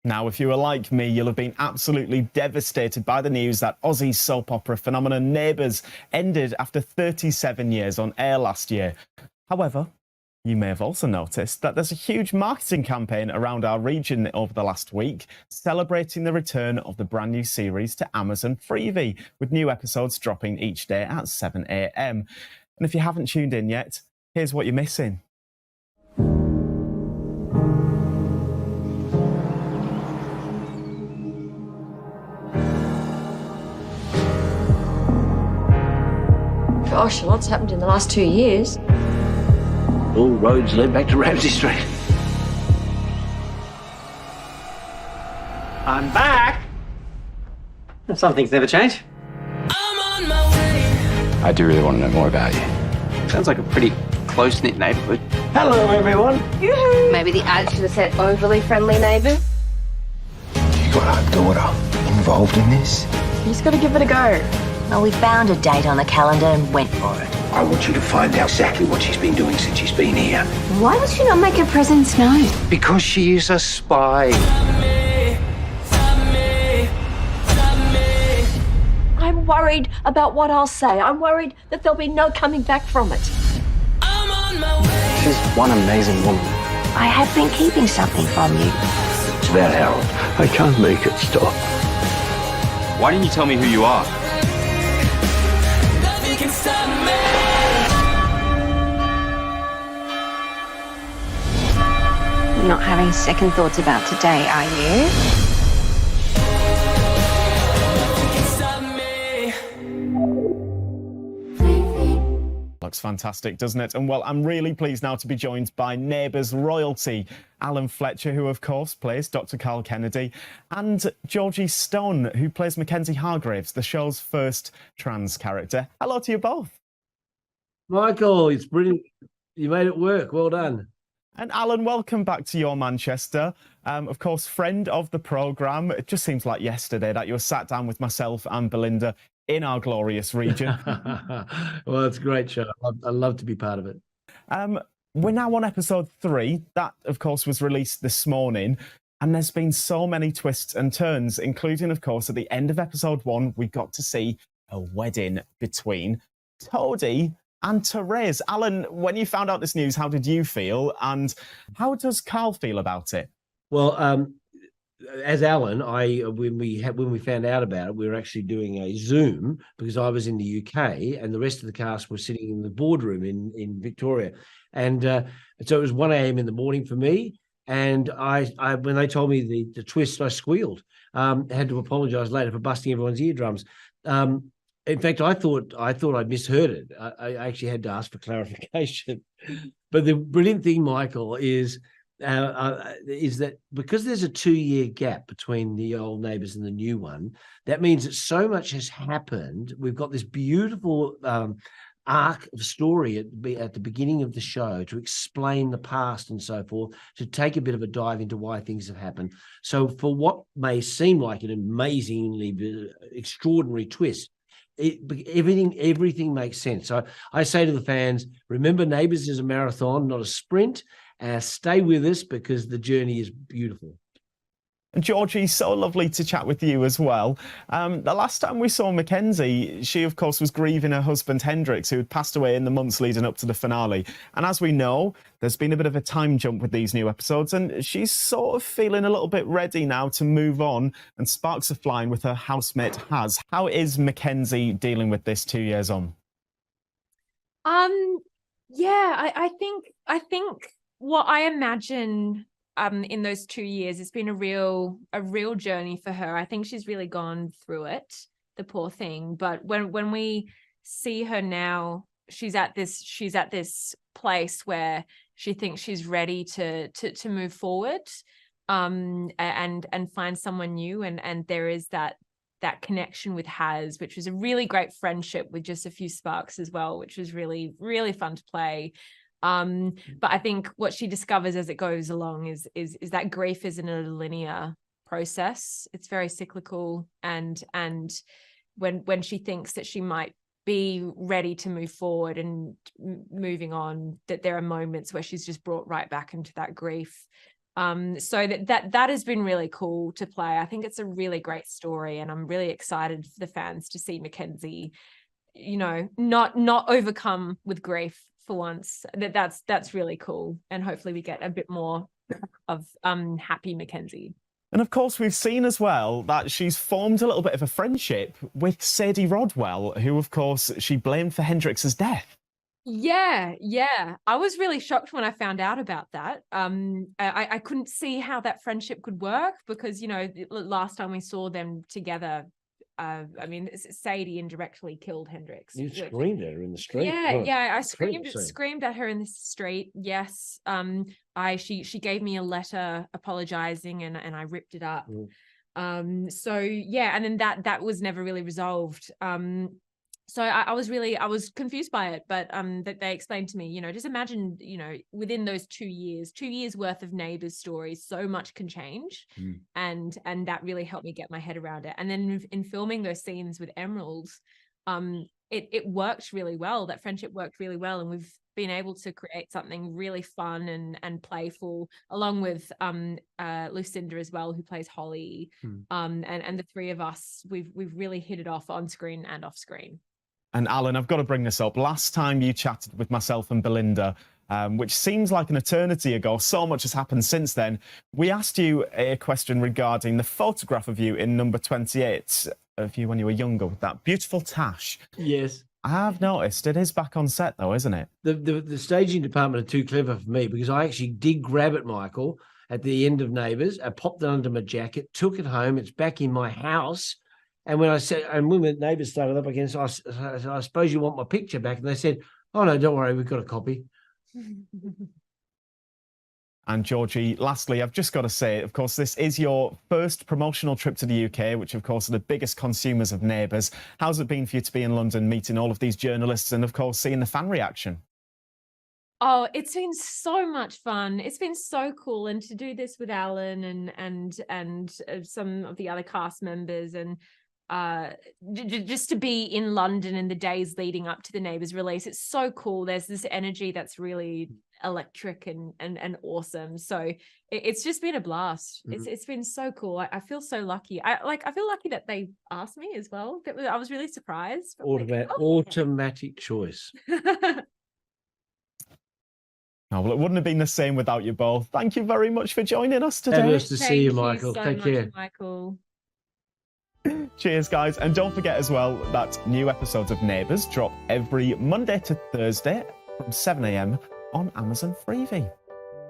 Now, if you were like me, you'll have been absolutely devastated by the news that Aussie soap opera phenomenon Neighbours ended after 37 years on air last year. However, you may have also noticed that there's a huge marketing campaign around our region over the last week, celebrating the return of the brand new series to Amazon Freevee, with new episodes dropping each day at 7 a.m. And if you haven't tuned in yet, here's what you're missing. Gosh, a lot's happened in the last 2 years. All roads lead back to Ramsay Street. I'm back! Some things never change. I do really want to know more about you. Sounds like a pretty close-knit neighbourhood. Hello, everyone. Yoo-hoo. Maybe the ad should have said overly friendly neighbour. You got our daughter involved in this? You just got to give it a go. Well, we found a date on the calendar and went for it. I want you to find out exactly what she's been doing since she's been here. Why would she not make her presence known? Because she is a spy. I'm worried about what I'll say. I'm worried that there'll be no coming back from it. She's one amazing woman. I have been keeping something from you. It's about Harold. I can't make it stop. Why didn't you tell me who you are? You're not having second thoughts about today, are you? Looks fantastic, doesn't it? And well, I'm really pleased now to be joined by Neighbours royalty, Alan Fletcher, who of course plays Dr. Carl Kennedy, and Georgie Stone, who plays Mackenzie Hargraves, the show's first trans character. Hello to you both. Michael, it's brilliant. You made it work. Well done. And Alan, welcome back to your Manchester. Of course, friend of the programme. It just seems like yesterday that you were sat down with myself and Belinda in our glorious region. Well, it's a great show. I love to be part of it. We're now on episode 3. That, of course, was released this morning. And there's been so many twists and turns, including, of course, at the end of episode 1, we got to see a wedding between Toadie and Therese. Alan, when you found out this news, how did you feel? And how does Carl feel about it? Well, as Alan, when we found out about it, we were actually doing a Zoom because I was in the UK and the rest of the cast were sitting in the boardroom in Victoria, and so it was 1 a.m. in the morning for me. And I when they told me the twist, I squealed. Had to apologise later for busting everyone's eardrums. In fact, I thought I misheard it. I actually had to ask for clarification. But the brilliant thing, Michael, is that because there's a 2-year gap between the old Neighbours and the new one, that means that so much has happened. We've got this beautiful arc of story at the beginning of the show to explain the past and so forth, to take a bit of a dive into why things have happened. So for what may seem like an amazingly extraordinary twist, everything makes sense. So I say to the fans, remember, Neighbours is a marathon, not a sprint. Stay with us because the journey is beautiful. Georgie, so lovely to chat with you as well. The last time we saw Mackenzie, she, of course, was grieving her husband, Hendrix, who had passed away in the months leading up to the finale. And as we know, there's been a bit of a time jump with these new episodes, and she's sort of feeling a little bit ready now to move on, and sparks are flying with her housemate, Haz. How is Mackenzie dealing with this 2 years on? Yeah, I think what I imagine in those 2 years, it's been a real journey for her. I think she's really gone through it, the poor thing. But when we see her now, she's at this place where she thinks she's ready to move forward, and find someone new. And there is that connection with Haz, which was a really great friendship with just a few sparks as well, which was really, really fun to play. But I think what she discovers as it goes along is that grief isn't a linear process. It's very cyclical, and when she thinks that she might be ready to move forward and moving on, that there are moments where she's just brought right back into that grief. So that has been really cool to play. I think it's a really great story, and I'm really excited for the fans to see Mackenzie, not overcome with grief for once. That's really cool, and hopefully we get a bit more of happy Mackenzie. And of course, we've seen as well that she's formed a little bit of a friendship with Sadie Rodwell, who, of course, she blamed for Hendrix's death. Yeah. I was really shocked when I found out about that. I couldn't see how that friendship could work because, last time we saw them together, Sadie indirectly killed Hendrix. You screamed at her in the street. Yeah, I screamed at her in the street. Yes. She gave me a letter apologizing and I ripped it up. So yeah, and then that was never really resolved. So I was confused by it, but that they explained to me, just imagine, within those 2 years worth of Neighbours stories, so much can change. And that really helped me get my head around it. And then in filming those scenes with Emerald, it worked really well. That friendship worked really well. And we've been able to create something really fun and playful, along with Lucinda as well, who plays Holly. And the three of us, we've really hit it off on screen and off screen. And Alan, I've got to bring this up. Last time you chatted with myself and Belinda, which seems like an eternity ago, so much has happened since then. We asked you a question regarding the photograph of you in number 28 of you when you were younger with that beautiful tash. Yes. I have noticed it is back on set though, isn't it? The staging department are too clever for me because I actually did grab it, Michael, at the end of Neighbours. I popped it under my jacket, took it home. It's back in my house. And when the Neighbours started up again, so I suppose you want my picture back. And they said, oh, no, don't worry, we've got a copy. And Georgie, lastly, I've just got to say, of course, this is your first promotional trip to the UK, which, of course, are the biggest consumers of Neighbours. How's it been for you to be in London, meeting all of these journalists and, of course, seeing the fan reaction? Oh, it's been so much fun. It's been so cool. And to do this with Alan and some of the other cast members, and just to be in London in the days leading up to the Neighbours release, it's so cool. There's this energy that's really electric and awesome. So it's just been a blast. It's been so cool. I feel so lucky. I feel lucky that they asked me as well. I was really surprised. Automatic choice. Oh, well, it wouldn't have been the same without you both. Thank you very much for joining us today. Nice to see you, Michael. Thank you so Take much, care. Michael. Cheers, guys. And don't forget as well that new episodes of Neighbours drop every Monday to Thursday from 7 a.m. on Amazon Freevee.